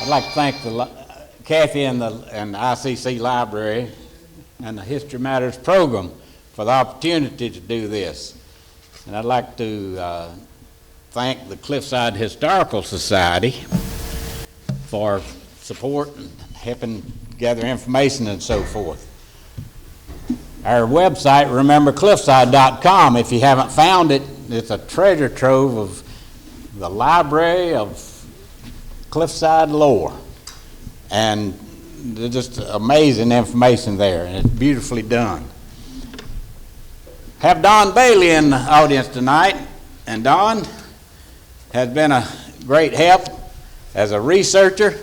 I'd like to thank Kathy and the ICC Library and the History Matters program for the opportunity to do this. And I'd like to thank the Cliffside Historical Society for support and helping gather information and so forth. Our website, remembercliffside.com, if you haven't found it, it's a treasure trove of the Library of Cliffside lore. And there's just amazing information there, and it's beautifully done. Have Don Bailey in the audience tonight, and Don has been a great help as a researcher,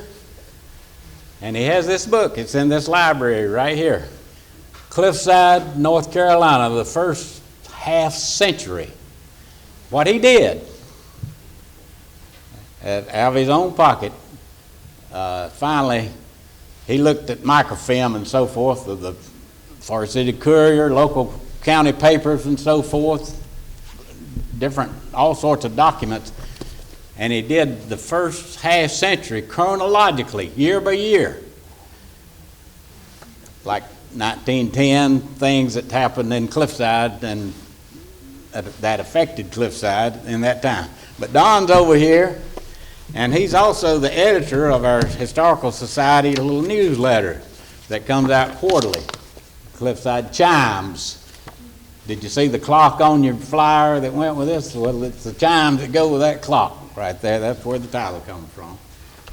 and he has this book. It's in this library right here. Cliffside, North Carolina, the first half century. What he did out of his own pocket. Finally, he looked at microfilm and so forth of the Forest City Courier, local county papers and so forth, all sorts of documents, and he did the first half century chronologically, year by year. Like 1910, things that happened in Cliffside and that affected Cliffside in that time. But Don's over here, and he's also the editor of our Historical Society little newsletter that comes out quarterly, Cliffside Chimes. Did you see the clock on your flyer that went with this? Well, it's the chimes that go with that clock right there. That's where the title comes from.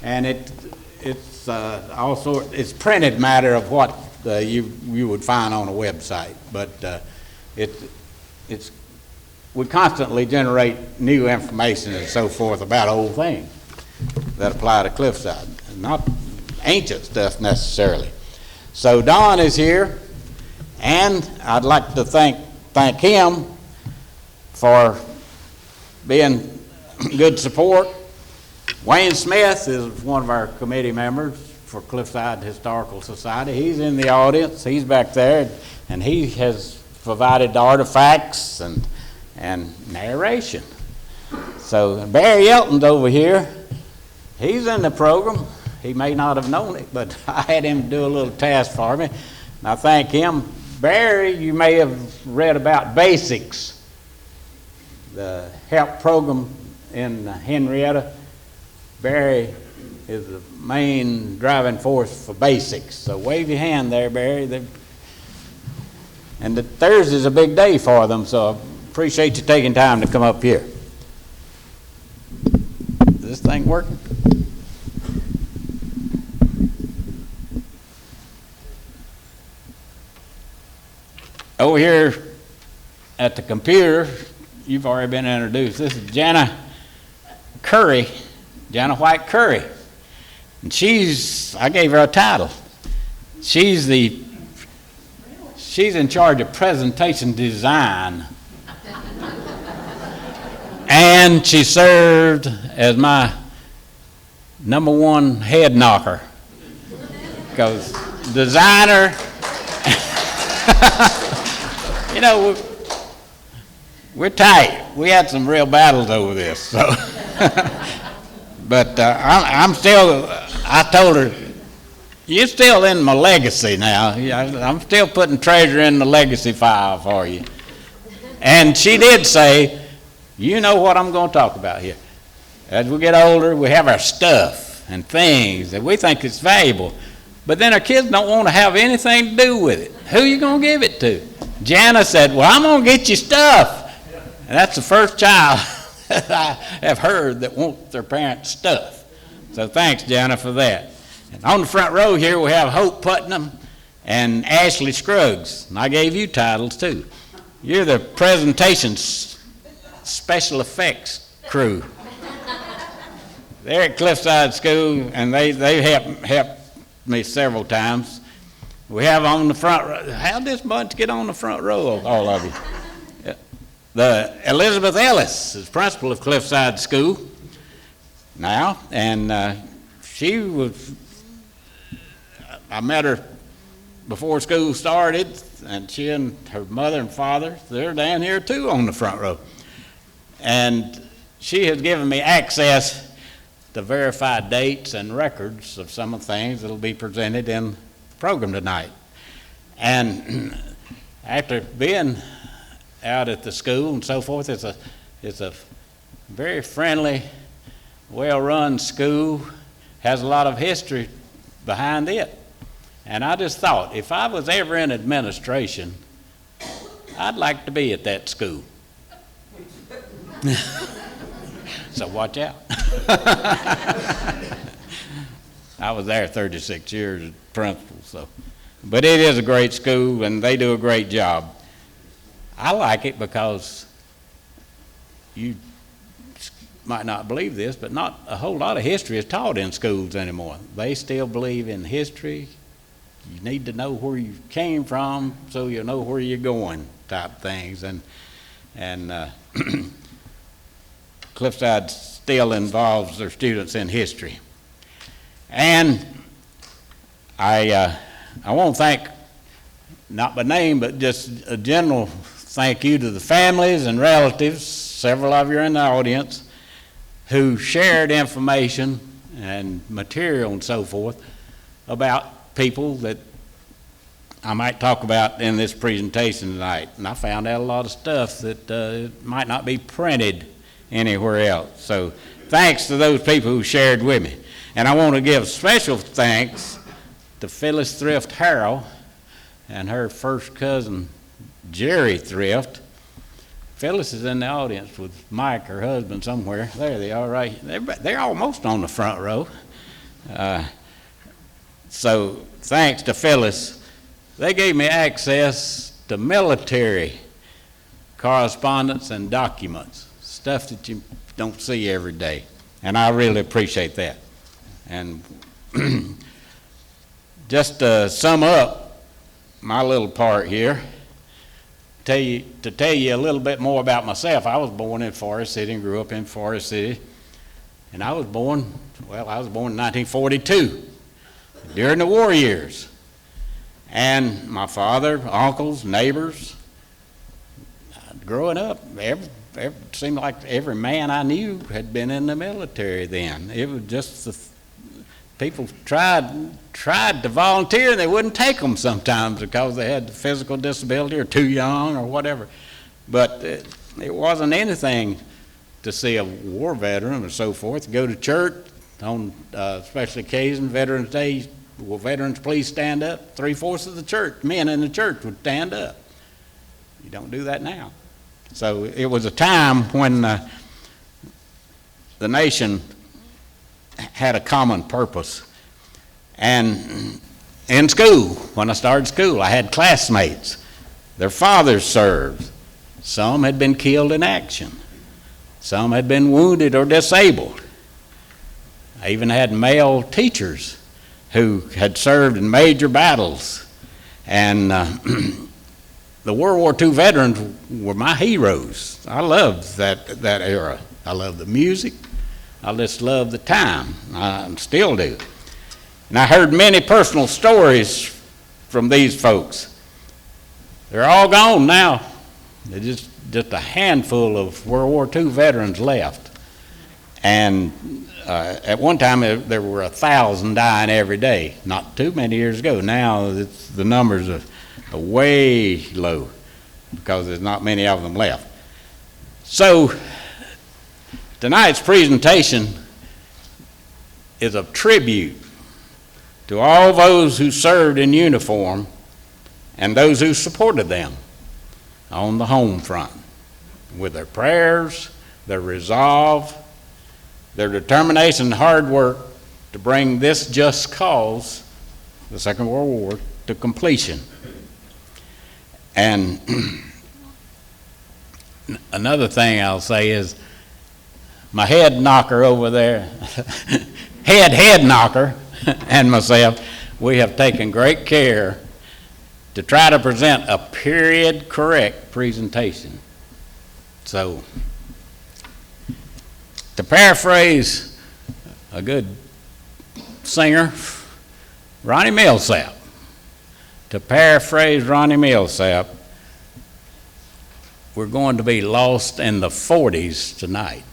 And it's also it's printed matter of what you would find on a website, but we constantly generate new information and so forth about old things that apply to Cliffside, not ancient stuff necessarily. So Don is here, and I'd like to thank him for being good support. Wayne Smith is one of our committee members for Cliffside Historical Society. He's in the audience. He's back there, and he has provided artifacts and narration. So Barry Elton's over here. He's in the program. He may not have known it, but I had him do a little task for me, and I thank him. Barry, you may have read about Basics, the help program in Henrietta. Barry is the main driving force for Basics. So wave your hand there, Barry. And Thursday's a big day for them, so I appreciate you taking time to come up here. Is this thing working? Over here at the computer, you've already been introduced. This is Jana White Curry. And I gave her a title. She's in charge of presentation design. And she served as my number one head knocker. Because designer, you know, we're tight. We had some real battles over this. So, but I told her, you're still in my legacy now. I'm still putting treasure in the legacy file for you. And she did say, you know what I'm going to talk about here. As we get older, we have our stuff and things that we think is valuable. But then our kids don't want to have anything to do with it. Who are you going to give it to? Jana said, well, I'm going to get you stuff. And that's the first child that I have heard that wants their parents' stuff. So thanks, Jana, for that. And on the front row here, we have Hope Putnam and Ashley Scruggs. And I gave you titles, too. You're the presentation special effects crew. They're at Cliffside School, and they helped me several times. We have on the front row, how'd this bunch get on the front row, all of you? The Elizabeth Ellis is principal of Cliffside School now, and I met her before school started, and she and her mother and father, they're down here too on the front row. And she has given me access to verify dates and records of some of the things that will be presented in the program tonight. And after being out at the school and so forth, it's a very friendly, well-run school, has a lot of history behind it. And I just thought, if I was ever in administration, I'd like to be at that school. So watch out. I was there 36 years as principal, so. But it is a great school, and they do a great job. I like it because you might not believe this, but not a whole lot of history is taught in schools anymore. They still believe in history. You need to know where you came from so you'll know where you're going type things. And Cliffside still involves their students in history. And I want to thank, not by name, but just a general thank you to the families and relatives, several of you are in the audience, who shared information and material and so forth about people that I might talk about in this presentation tonight. And I found out a lot of stuff that might not be printed anywhere else. So thanks to those people who shared with me. And I want to give special thanks to Phyllis Thrift Harrell and her first cousin, Jerry Thrift. Phyllis is in the audience with Mike, her husband, somewhere. There they are, right? They're almost on the front row. So thanks to Phyllis, they gave me access to military correspondence and documents, stuff that you don't see every day. And I really appreciate that. And just to sum up my little part here, to tell you a little bit more about myself. I was born in Forest City and grew up in Forest City. And I was born in 1942, during the war years. And my father, uncles, neighbors, growing up, it seemed like every man I knew had been in the military then. It was just people tried to volunteer, and they wouldn't take them sometimes because they had physical disability or too young or whatever. But it wasn't anything to see a war veteran or so forth go to church on special occasion, Veterans Day. Well, veterans, please stand up. 3/4 of the church, men in the church, would stand up. You don't do that now. So it was a time when the nation had a common purpose. And in school, when I started school, I had classmates. Their fathers served. Some had been killed in action. Some had been wounded or disabled. I even had male teachers who had served in major battles. And the World War II veterans were my heroes. I loved that era. I loved the music. I just loved the time. I still do. And I heard many personal stories from these folks. They're all gone now. There's just a handful of World War II veterans left. And at one time there were 1,000 dying every day, not too many years ago. Now the numbers are way low because there's not many of them left. So tonight's presentation is a tribute to all those who served in uniform and those who supported them on the home front with their prayers, their resolve, their determination and hard work to bring this just cause, the Second World War, to completion. And another thing I'll say is my head knocker over there, head knocker, and myself, we have taken great care to try to present a period correct presentation. So, to paraphrase a good singer, Ronnie Milsap, we're going to be lost in the 40s tonight.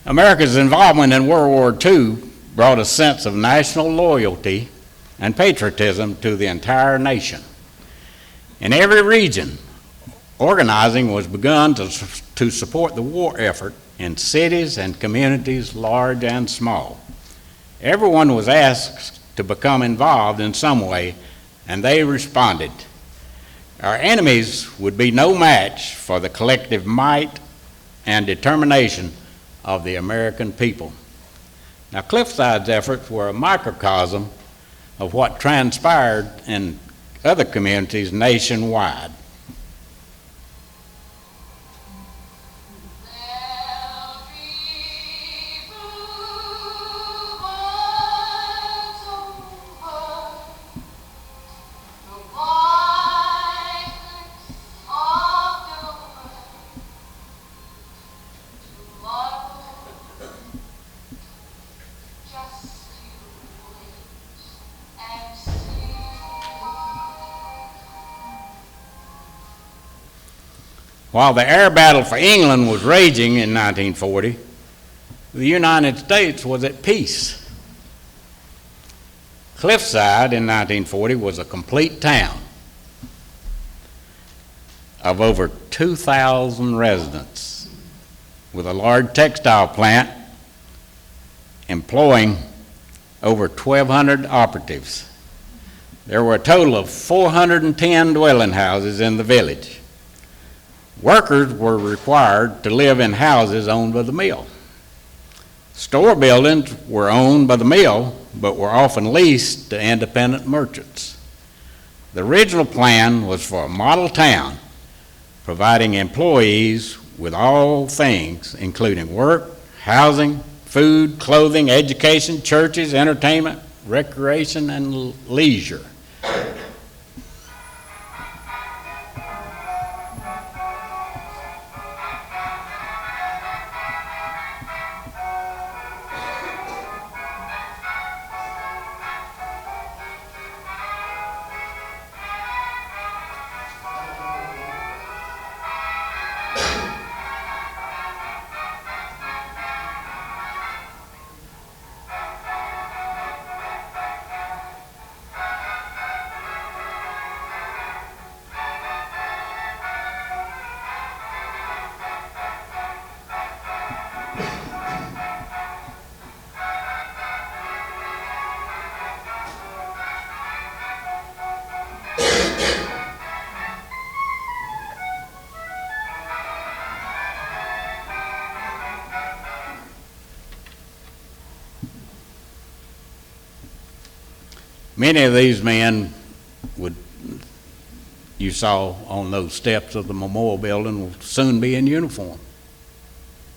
America's involvement in World War II brought a sense of national loyalty and patriotism to the entire nation. In every region, organizing was begun to support the war effort in cities and communities large and small. Everyone was asked to become involved in some way, and they responded. Our enemies would be no match for the collective might and determination of the American people. Now, Cliffside's efforts were a microcosm of what transpired in other communities nationwide. While the air battle for England was raging in 1940, the United States was at peace. Cliffside in 1940 was a complete town of over 2,000 residents with a large textile plant employing over 1,200 operatives. There were a total of 410 dwelling houses in the village. Workers were required to live in houses owned by the mill. Store buildings were owned by the mill, but were often leased to independent merchants. The original plan was for a model town, providing employees with all things, including work, housing, food, clothing, education, churches, entertainment, recreation, and leisure. Many of these men you saw on those steps of the memorial building will soon be in uniform.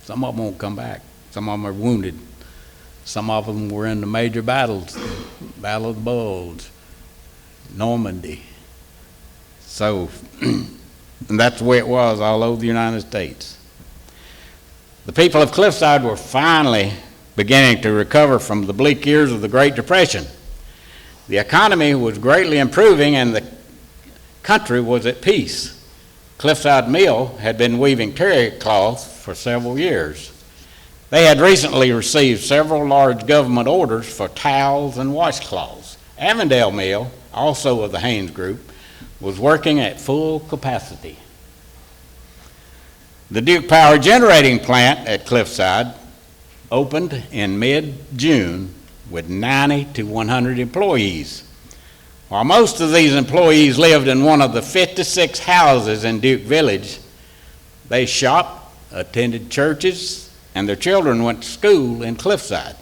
Some of them won't come back. Some of them are wounded. Some of them were in the major battles, Battle of the Bulge, Normandy. So, and that's the way it was all over the United States. The people of Cliffside were finally beginning to recover from the bleak years of the Great Depression. The economy was greatly improving and the country was at peace. Cliffside Mill had been weaving terry cloth for several years. They had recently received several large government orders for towels and washcloths. Avondale Mill, also of the Haynes Group, was working at full capacity. The Duke Power Generating Plant at Cliffside opened in mid-June with 90 to 100 employees. While most of these employees lived in one of the 56 houses in Duke Village, they shopped, attended churches, and their children went to school in Cliffside.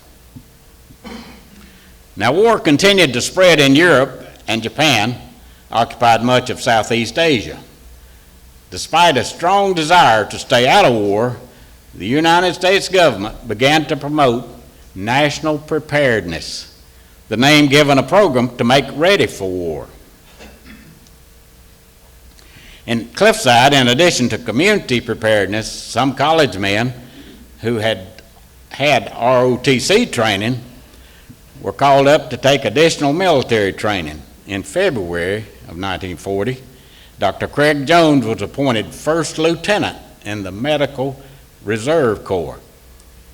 Now, war continued to spread in Europe, and Japan occupied much of Southeast Asia. Despite a strong desire to stay out of war, the United States government began to promote national preparedness, the name given a program to make ready for war. In Cliffside, in addition to community preparedness, some college men who had ROTC training were called up to take additional military training. In February of 1940, Dr. Craig Jones was appointed first lieutenant in the Medical Reserve Corps.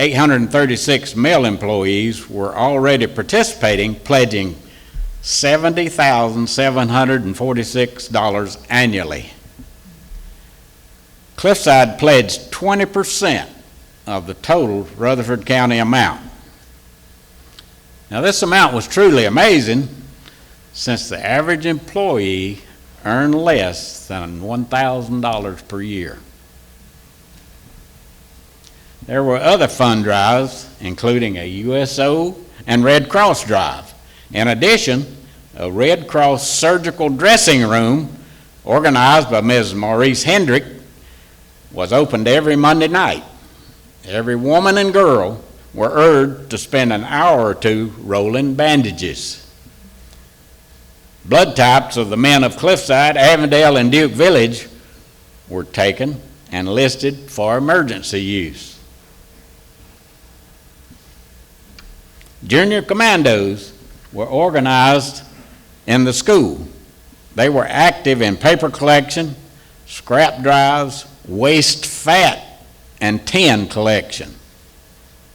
836 mill employees were already participating, pledging $70,746 annually. Cliffside pledged 20% of the total Rutherford County amount. Now, this amount was truly amazing, since the average employee earned less than $1,000 per year. There were other fund drives, including a USO and Red Cross drive. In addition, a Red Cross surgical dressing room, organized by Ms. Maurice Hendrick, was opened every Monday night. Every woman and girl were urged to spend an hour or two rolling bandages. Blood types of the men of Cliffside, Avondale, and Duke Village were taken and listed for emergency use. Junior commandos were organized in the school. They were active in paper collection, scrap drives, waste fat, and tin collection.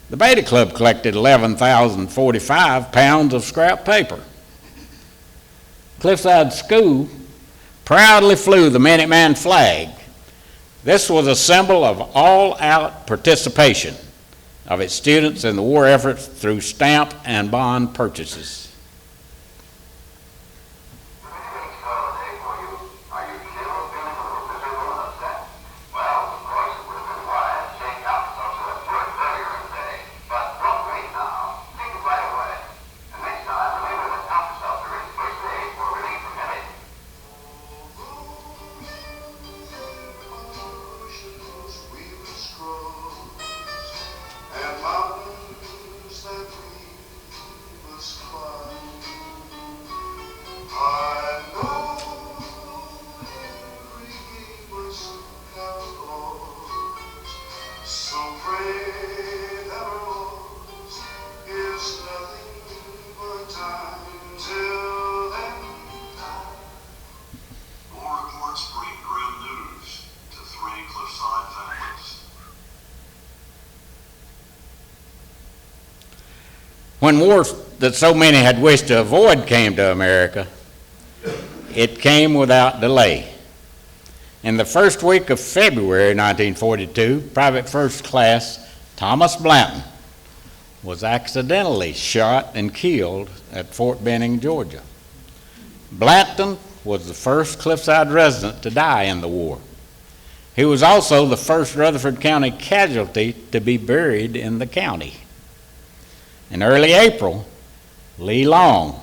The Beta Club collected 11,045 pounds of scrap paper. Cliffside School proudly flew the Minuteman flag. This was a symbol of all-out participation of its students in the war effort through stamp and bond purchases. When war that so many had wished to avoid came to America, it came without delay. In the first week of February 1942, Private First Class Thomas Blanton was accidentally shot and killed at Fort Benning, Georgia. Blanton was the first Cliffside resident to die in the war. He was also the first Rutherford County casualty to be buried in the county. In early April, Lee Long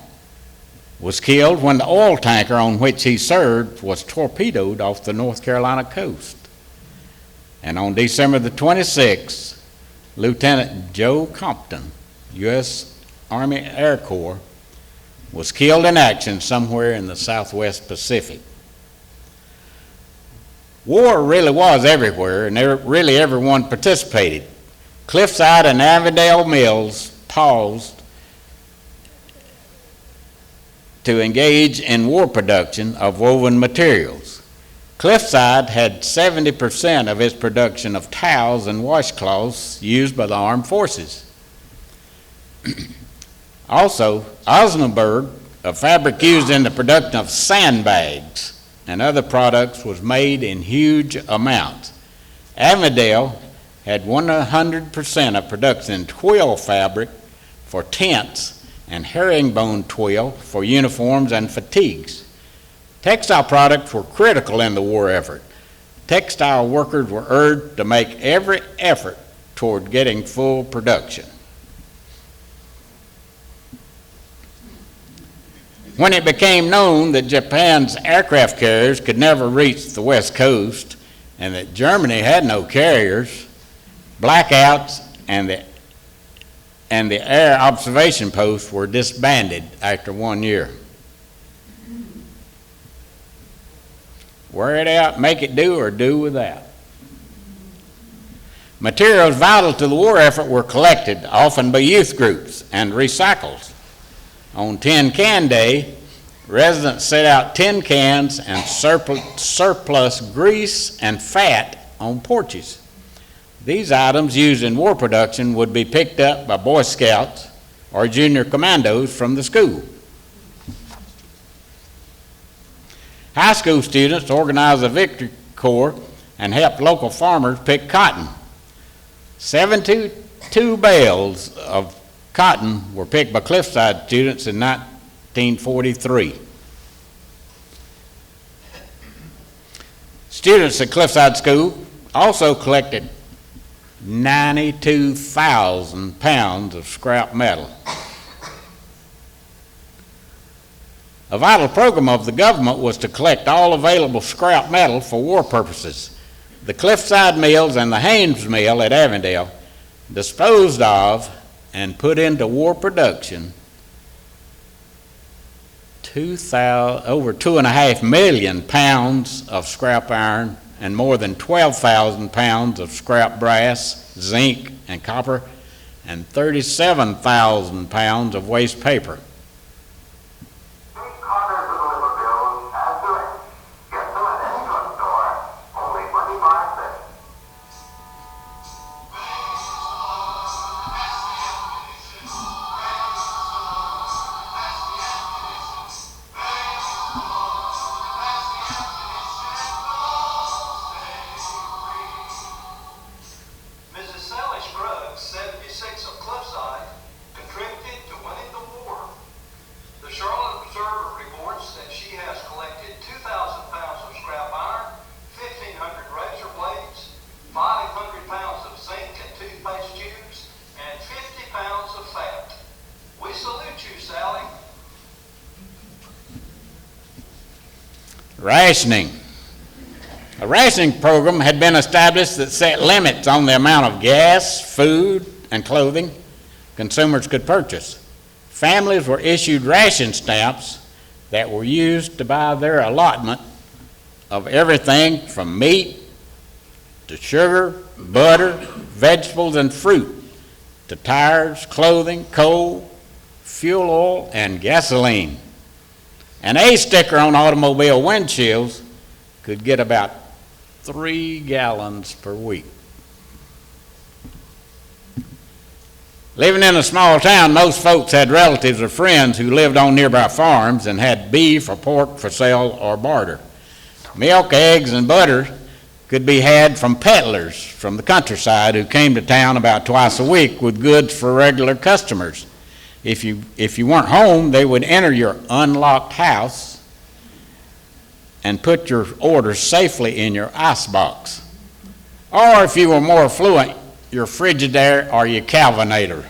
was killed when the oil tanker on which he served was torpedoed off the North Carolina coast. And on December the 26th, Lieutenant Joe Compton, U.S. Army Air Corps, was killed in action somewhere in the Southwest Pacific. War really was everywhere, and really everyone participated. Cliffside and Avondale mills paused to engage in war production of woven materials. Cliffside had 70% of its production of towels and washcloths used by the armed forces. Also, Osnaburg, a fabric used in the production of sandbags and other products, was made in huge amounts. Avondale had 100% of production in twill fabric for tents and herringbone twill for uniforms and fatigues. Textile products were critical in the war effort. Textile workers were urged to make every effort toward getting full production. When it became known that Japan's aircraft carriers could never reach the West Coast and that Germany had no carriers, blackouts and the air observation posts were disbanded after 1 year. Wear it out, make it do, or do without. Materials vital to the war effort were collected, often by youth groups, and recycled. On Tin Can Day, residents set out tin cans and surplus grease and fat on porches. These items used in war production would be picked up by Boy Scouts or junior commandos from the school. High school students organized a Victory Corps and helped local farmers pick cotton. 72 bales of cotton were picked by Cliffside students in 1943. Students at Cliffside School also collected 92,000 pounds of scrap metal. A vital program of the government was to collect all available scrap metal for war purposes. The Cliffside Mills and the Haynes Mill at Avondale disposed of and put into war production over 2.5 million pounds of scrap iron and more than 12,000 pounds of scrap brass, zinc, and copper, and 37,000 pounds of waste paper. Rationing. A rationing program had been established that set limits on the amount of gas, food, and clothing consumers could purchase. Families were issued ration stamps that were used to buy their allotment of everything from meat to sugar, butter, vegetables, and fruit, to tires, clothing, coal, fuel oil, and gasoline. An A sticker on automobile windshields could get about 3 gallons per week. Living in a small town, most folks had relatives or friends who lived on nearby farms and had beef or pork for sale or barter. Milk, eggs, and butter could be had from peddlers from the countryside who came to town about twice a week with goods for regular customers. If you weren't home, they would enter your unlocked house and put your orders safely in your icebox. Or if you were more affluent, your Frigidaire or your Calvinator.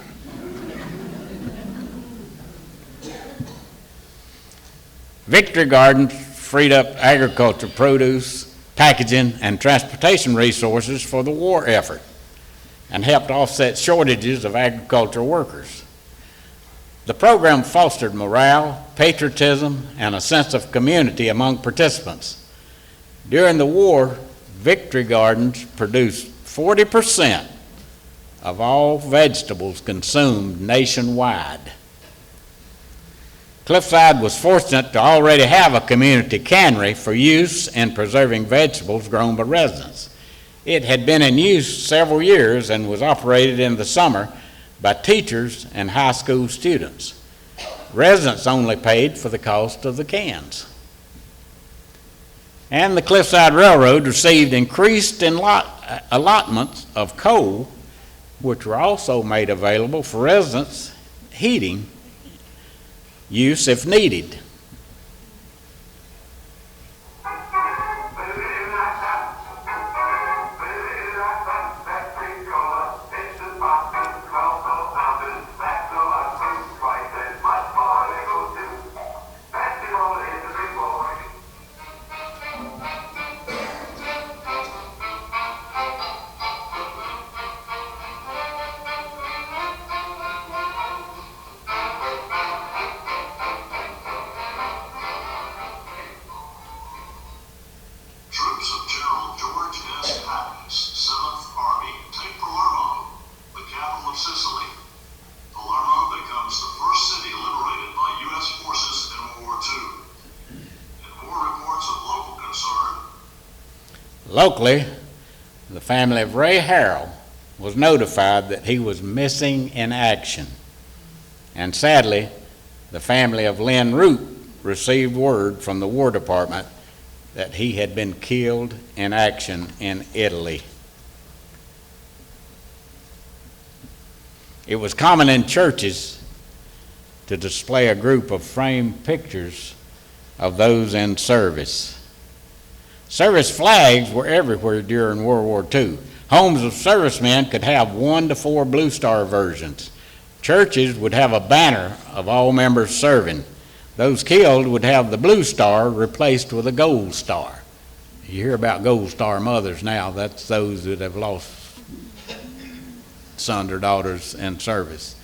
Victory Gardens freed up agriculture, produce, packaging, and transportation resources for the war effort and helped offset shortages of agricultural workers. The program fostered morale, patriotism, and a sense of community among participants. During the war, Victory Gardens produced 40% of all vegetables consumed nationwide. Cliffside was fortunate to already have a community cannery for use in preserving vegetables grown by residents. It had been in use several years and was operated in the summer by teachers and high school students. Residents only paid for the cost of the cans. And the Cliffside Railroad received increased allotments of coal, which were also made available for residents' heating use if needed. Locally, the family of Ray Harrell was notified that he was missing in action. And sadly, the family of Lynn Root received word from the War Department that he had been killed in action in Italy. It was common in churches to display a group of framed pictures of those in service. Service flags were everywhere during World War II. Homes of servicemen could have 1 to 4 Blue Star versions. Churches would have a banner of all members serving. Those killed would have the Blue Star replaced with a Gold Star. You hear about Gold Star mothers now. That's those that have lost sons or daughters in service.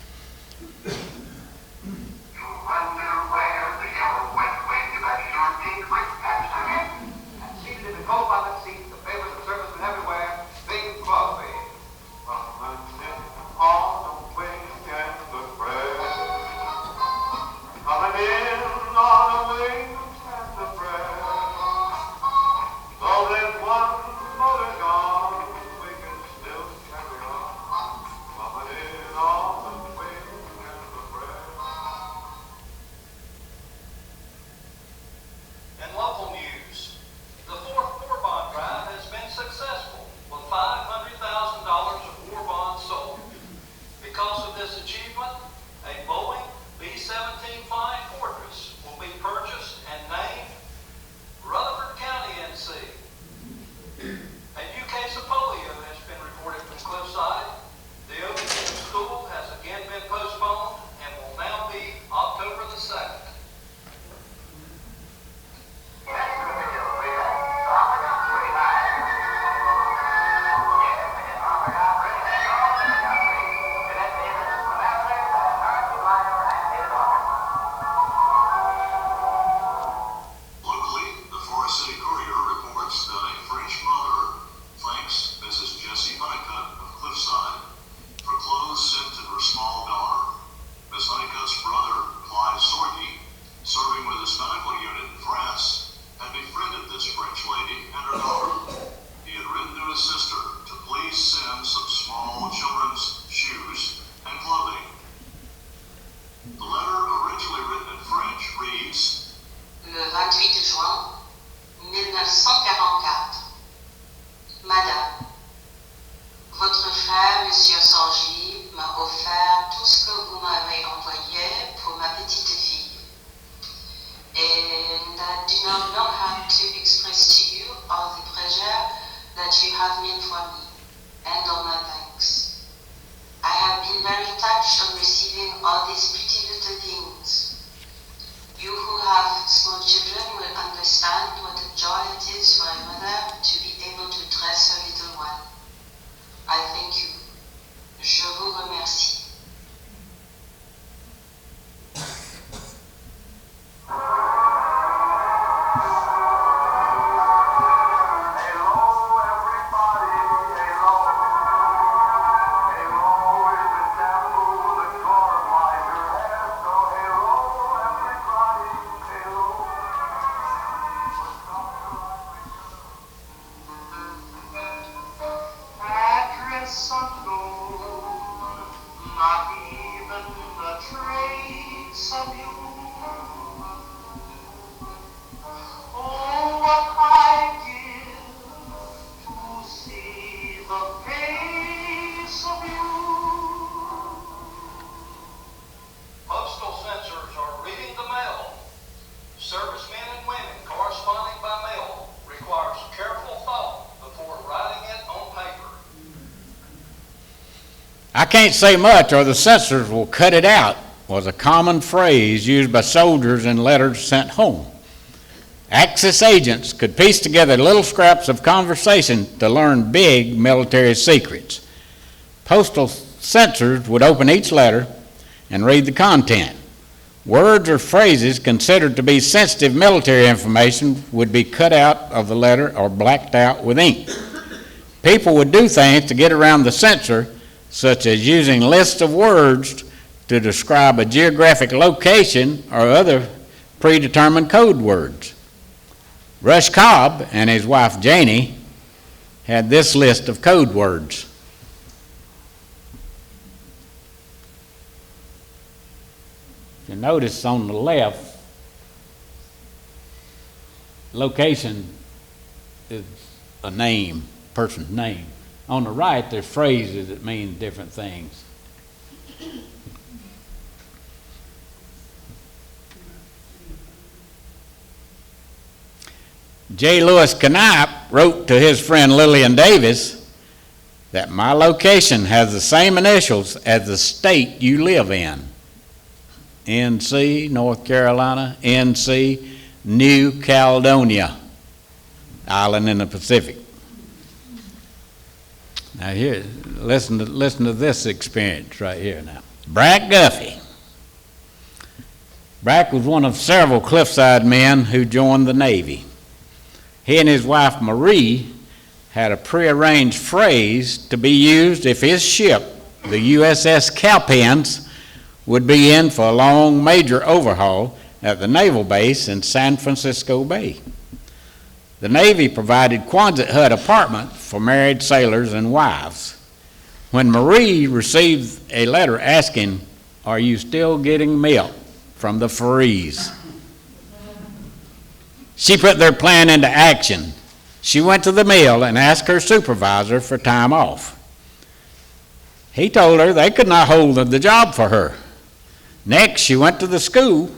"I can't say much or the censors will cut it out," was a common phrase used by soldiers in letters sent home. Axis agents could piece together little scraps of conversation to learn big military secrets. Postal censors would open each letter and read the content. Words or phrases considered to be sensitive military information would be cut out of the letter or blacked out with ink. People would do things to get around the censor, such as using lists of words to describe a geographic location or other predetermined code words. Rush Cobb and his wife Janie had this list of code words: You notice on the left, location is a name, person's name. On the right, there's phrases that mean different things. J. Lewis Knipe wrote to his friend Lillian Davis that my location has the same initials as the state you live in. NC, North Carolina, NC, New Caledonia, island in the Pacific. Now here, listen to this experience right here now. Brack Guffey. Brack was one of several Cliffside men who joined the Navy. He and his wife Marie had a prearranged phrase to be used if his ship, the USS Cowpens, would be in for a long major overhaul at the naval base in San Francisco Bay. The Navy provided Quonset hut apartments for married sailors and wives. When Marie received a letter asking, "Are you still getting milk from the Farees?" she put their plan into action. She went to the mill and asked her supervisor for time off. He told her they could not hold the job for her. Next, she went to the school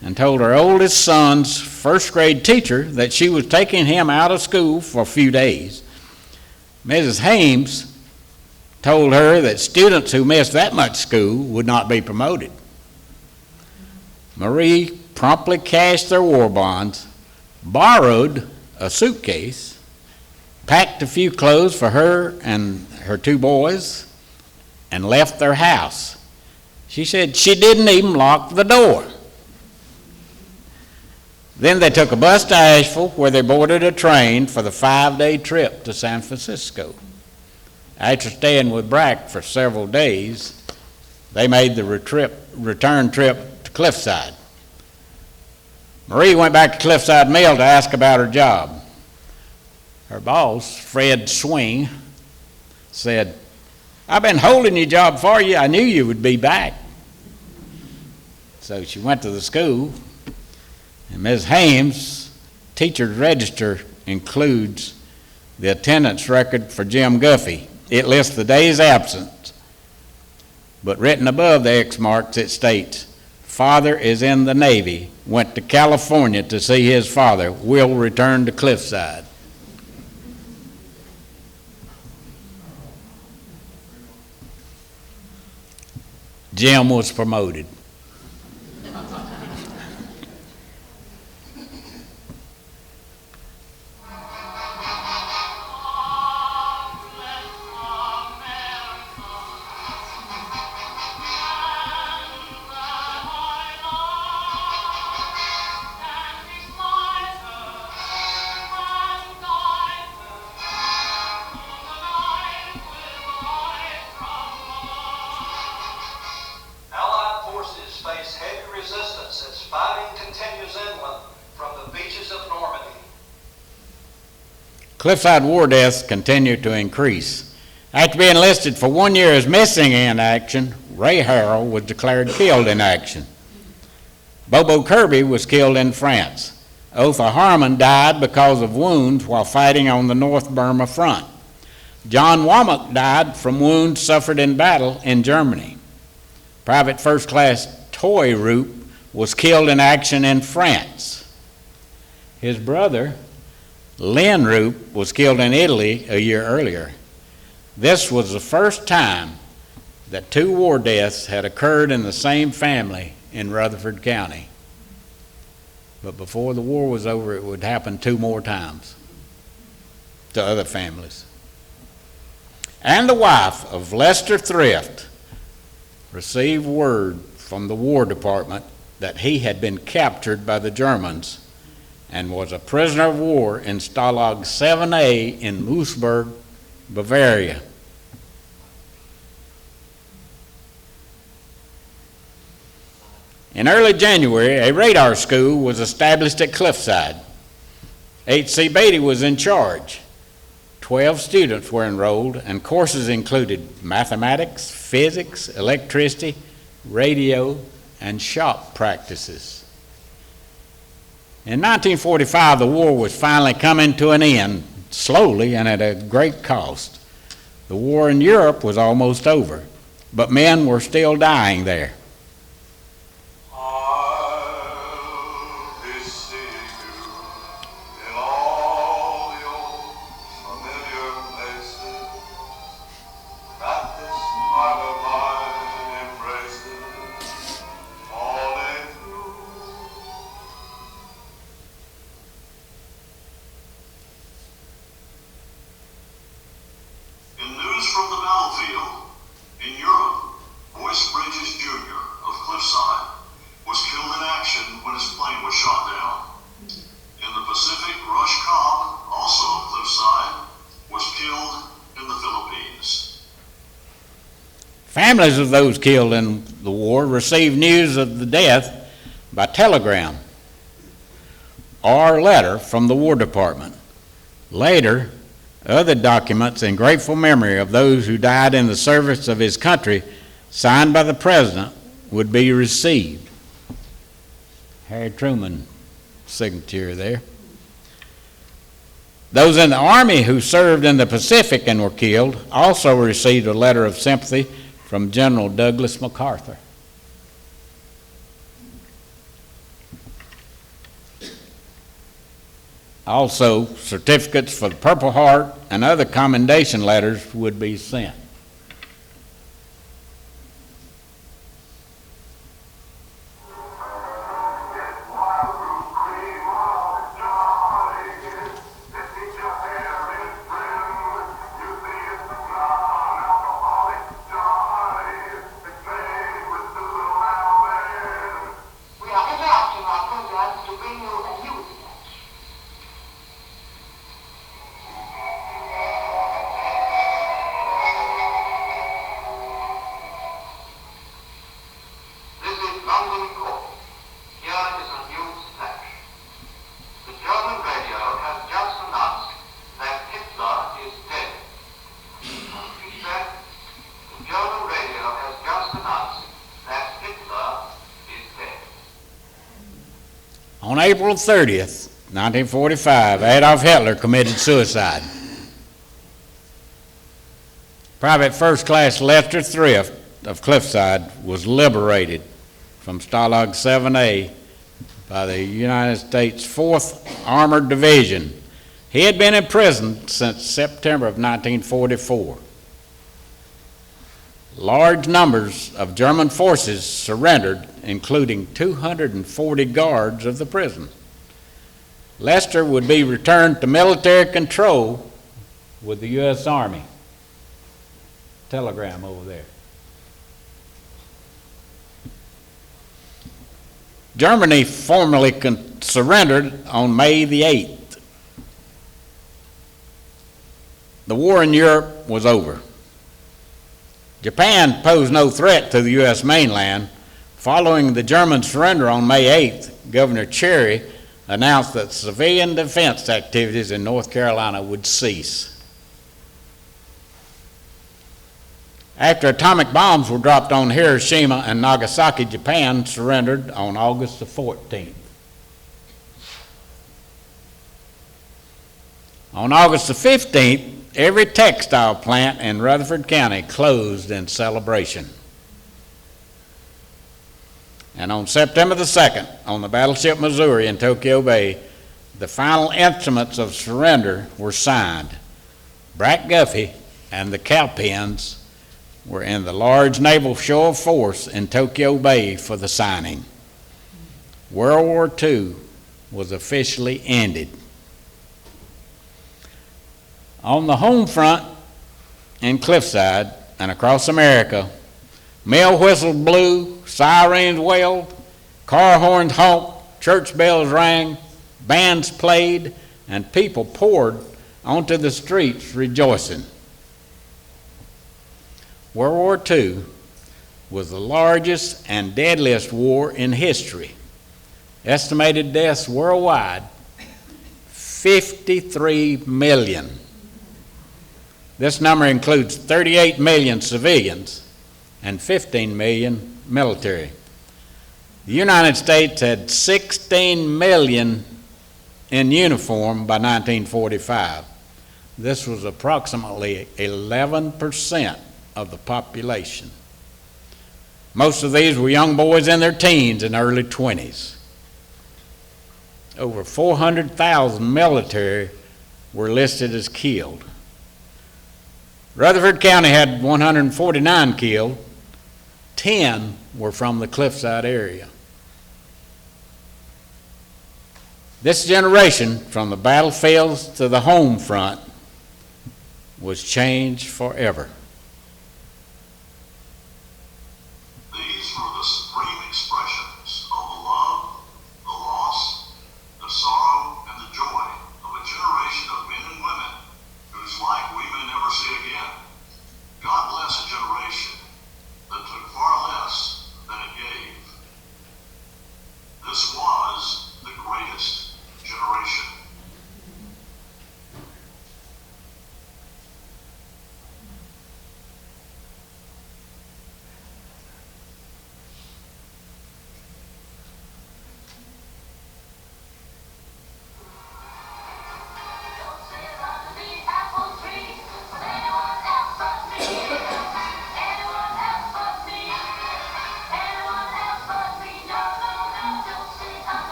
and told her oldest son's first grade teacher that she was taking him out of school for a few days. Mrs. Hames told her that students who missed that much school would not be promoted. Marie promptly cashed their war bonds, borrowed a suitcase, packed a few clothes for her and her two boys, and left their house. She said she didn't even lock the door. Then they took a bus to Asheville, where they boarded a train for the 5-day trip to San Francisco. After staying with Brack for several days, they made the return trip to Cliffside. Marie went back to Cliffside Mill to ask about her job. Her boss, Fred Swing, said, "I've been holding your job for you. I knew you would be back." So she went to the school, and Ms. Hames' teacher's register includes the attendance record for Jim Guffey. It lists the days absent, but written above the X marks it states, "Father is in the Navy, went to California to see his father, will return to Cliffside." Jim was promoted. Cliffside war deaths continue to increase. After being listed for 1 year as missing in action, Ray Harrell was declared killed in action. Bobo Kirby was killed in France. Otha Harmon died because of wounds while fighting on the North Burma front. John Womack died from wounds suffered in battle in Germany. Private First Class Toy Roop was killed in action in France. His brother, Lynn Roop, was killed in Italy a year earlier. This was the first time that 2 war deaths had occurred in the same family in Rutherford County. But before the war was over, it would happen 2 more times to other families. And the wife of Lester Thrift received word from the War Department that he had been captured by the Germans and was a prisoner of war in Stalag 7A in Moosburg, Bavaria. In early January, a radar school was established at Cliffside. H.C. Beatty was in charge. 12 students were enrolled, and courses included mathematics, physics, electricity, radio, and shop practices. In 1945, the war was finally coming to an end, slowly and at a great cost. The war in Europe was almost over, but men were still dying there. From the battlefield, in Europe, Boyce Bridges Jr. of Cliffside was killed in action when his plane was shot down. In the Pacific, Rush Cobb, also of Cliffside, was killed in the Philippines. Families of those killed in the war received news of the death by telegram or letter from the War Department. Later, other documents in grateful memory of those who died in the service of his country, signed by the President, would be received. Harry Truman signature there. Those in the Army who served in the Pacific and were killed also received a letter of sympathy from General Douglas MacArthur. Also, certificates for the Purple Heart and other commendation letters would be sent. On April 30th, 1945, Adolf Hitler committed suicide. Private First Class Lester Thrift of Cliffside was liberated from Stalag 7A by the United States 4th Armored Division. He had been imprisoned since September of 1944. Large numbers of German forces surrendered, including 240 guards of the prison. Lester would be returned to military control with the U.S. Army. Telegram over there. Germany formally surrendered on May the 8th. The war in Europe was over. Japan posed no threat to the U.S. mainland. Following the German surrender on May 8th, Governor Cherry announced that civilian defense activities in North Carolina would cease. After atomic bombs were dropped on Hiroshima and Nagasaki, Japan surrendered on August the 14th. On August the 15th, every textile plant in Rutherford County closed in celebration. And on September the 2nd, on the battleship Missouri in Tokyo Bay, the final instruments of surrender were signed. Brack Guffey and the Cowpens were in the large naval show of force in Tokyo Bay for the signing. World War II was officially ended. On the home front in Cliffside and across America, mill whistles blew, sirens wailed, car horns honked, church bells rang, bands played, and people poured onto the streets rejoicing. World War II was the largest and deadliest war in history. Estimated deaths worldwide, 53 million. This number includes 38 million civilians and 15 million military. The United States had 16 million in uniform by 1945. This was approximately 11% of the population. Most of these were young boys in their teens and early 20s. Over 400,000 military were listed as killed. Rutherford County had 149 killed. 10 were from the Cliffside area. This generation, from the battlefields to the home front, was changed forever. These were the supreme expressions of the love, the loss, the sorrow, and the joy of a generation of men and women whose like we may never see again. God bless a generation that took far less than it gave. This was the greatest generation.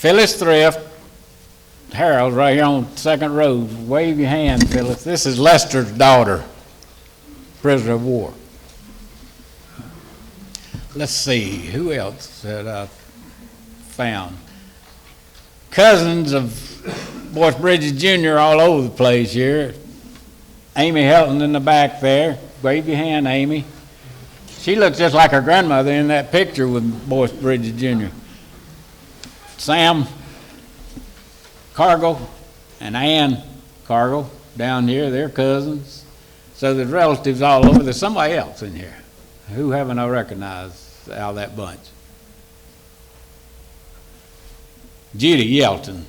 Phyllis Thrift, Harold, right here on the second row. Wave your hand, Phyllis. This is Lester's daughter, prisoner of war. Let's see, who else that I found? Cousins of Boyce Bridges Jr. all over the place here. Amy Helton in the back there. Wave your hand, Amy. She looks just like her grandmother in that picture with Boyce Bridges Jr. Sam Cargill and Ann Cargill down here, they're cousins. So there's relatives all over. There's somebody else in here. Who haven't I recognized out of that bunch? Judy Yelton.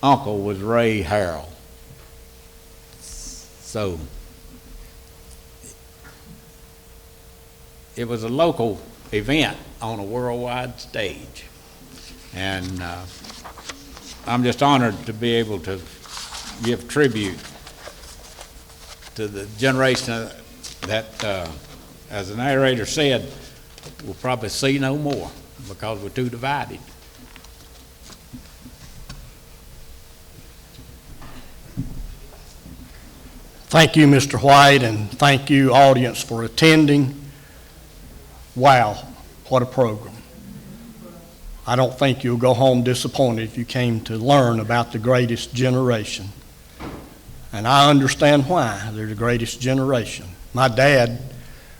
Uncle was Ray Harrell. So it was a local event on a worldwide stage. And I'm just honored to be able to give tribute to the generation that, as the narrator said, we'll probably see no more because we're too divided. Thank you, Mr. White, and thank you, audience, for attending. Wow, what a program. I don't think you'll go home disappointed if you came to learn about the greatest generation. And I understand why they're the greatest generation. My dad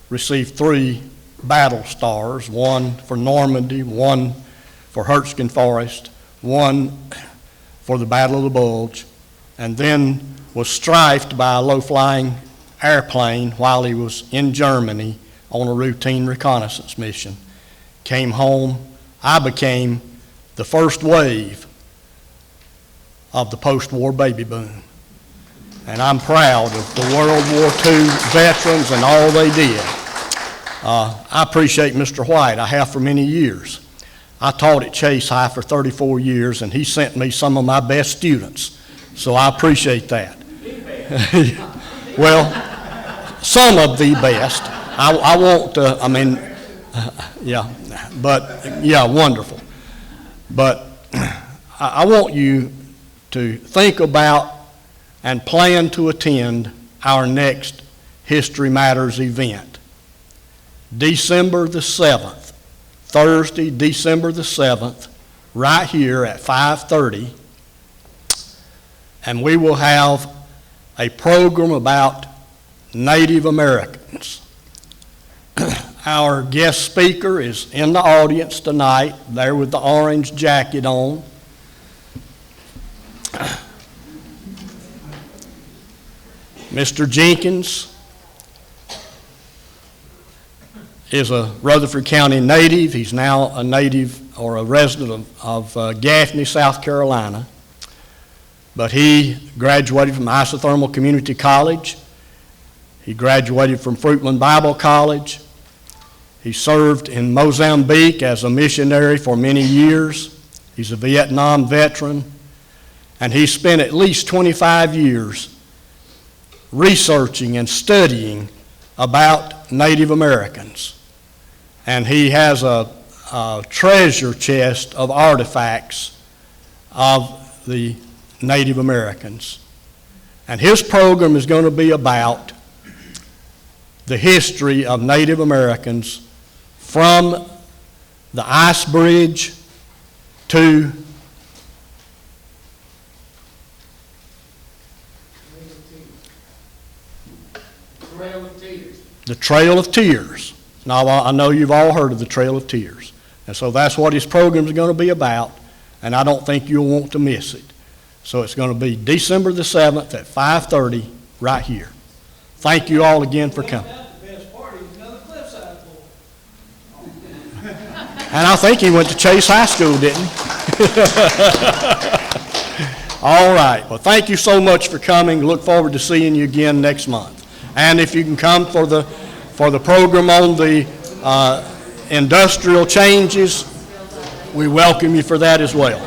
received 3 battle stars, one for Normandy, one for Hurtgen Forest, one for the Battle of the Bulge, and then was strafed by a low-flying airplane while he was in Germany on a routine reconnaissance mission. Came home. I became the first wave of the post-war baby boom. And I'm proud of the World War II veterans and all they did. I appreciate Mr. White. I have for many years. I taught at Chase High for 34 years, and he sent me some of my best students. So I appreciate that. Well, some of the best. I won't, yeah, but yeah, wonderful. But I want you to think about and plan to attend our next History Matters event. December the 7th, Thursday, December the 7th, right here at 5:30, and we will have a program about Native Americans. Our guest speaker is in the audience tonight, there with the orange jacket on. Mr. Jenkins is a Rutherford County native. He's now a native or a resident of Gaffney, South Carolina. But he graduated from Isothermal Community College. He graduated from Fruitland Bible College. He served in Mozambique as a missionary for many years. He's a Vietnam veteran. And he spent at least 25 years researching and studying about Native Americans. And he has a treasure chest of artifacts of the Native Americans. And his program is going to be about the history of Native Americans from the ice bridge to the Trail of Tears. Now, I know you've all heard of the Trail of Tears. And so that's what his program is going to be about, and I don't think you'll want to miss it. So it's going to be December the 7th at 5:30 right here. Thank you all again for coming. And I think he went to Chase High School, didn't he? All right. Well, thank you so much for coming. Look forward to seeing you again next month. And if you can come for the program on the industrial changes, we welcome you for that as well.